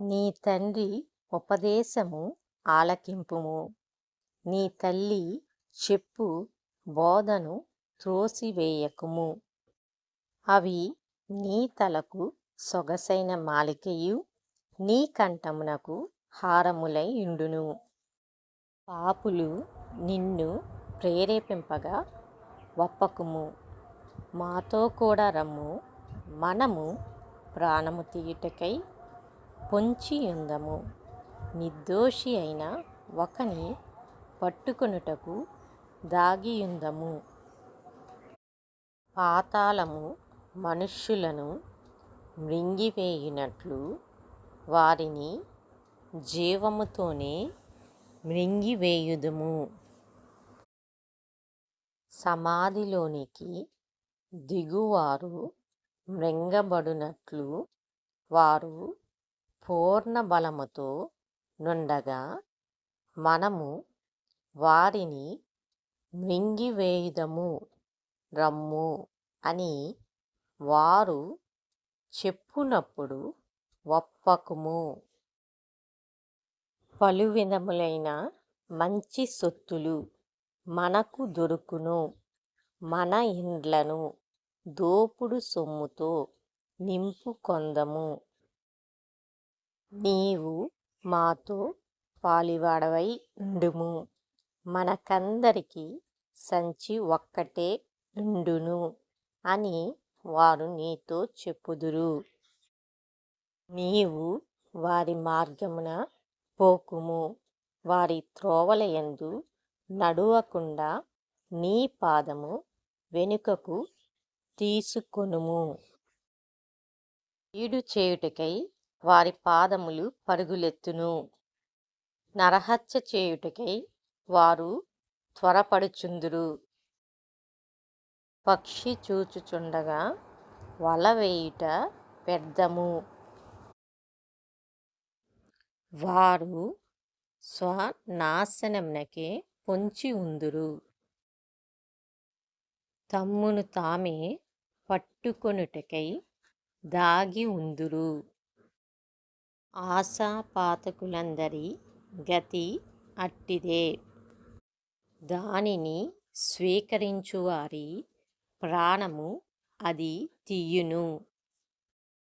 నీ తండ్రి ఉపదేశము ఆలకింపుము. నీ తల్లి చెప్పు బోధను త్రోసివేయకుము. అవి నీ తలకు సొగసైన మాలికయు, నీ కంఠమునకు హారములై యుండును. పాపులు నిన్ను ప్రేరేపింపగా ఒప్పకుము. మాతో కూడా రమ్ము, మనము ప్రాణము తీయుటకై పొంచియుందము. నిర్దోషి అయిన ఒకని పట్టుకొనుటకు దాగియుందము. పాతాళము మనుష్యులను మృంగివేయునట్లు వారిని జీవముతోనే మృంగివేయుదుము. సమాధిలోనికి దిగువారు మృంగబడునట్లు వారు పూర్ణ బలముతో నుండగా మనము వారిని మృంగివేయుదము రమ్ము అని వారు చెప్పునప్పుడు ఒప్పకుము. పలు విధములైన మంచి సొత్తులు మనకు దొరుకును. మన ఇండ్లను దోపుడు సొమ్ముతో నింపుకొందము. నీవు మాతో పాలివాడవై ఉండుము. మనకందరికి సంచి ఒక్కటే ఉండును అని వారు నీతో చెప్పుదురు. నీవు వారి మార్గమున పోకుము. వారి త్రోవలయందు నడువకుండా నీ పాదము వెనుకకు తీసుకొనుము. కీడు చేయుటకై వారి పాదములు పరుగులెత్తును. నరహత్య చేయుటకై వారు త్వరపడుచుందురు. పక్షి చూచుచుండగా వల వేయుట వ్యర్థము. వారు స్వనాశనమునకే పొంచి ఉందురు. తమ్మును తామే పట్టుకొనుటకై దాగి ఉందురు. ఆశాపాతకులందరి గతి అట్టిదే. దానిని స్వీకరించువారి ప్రాణము అది తీయును.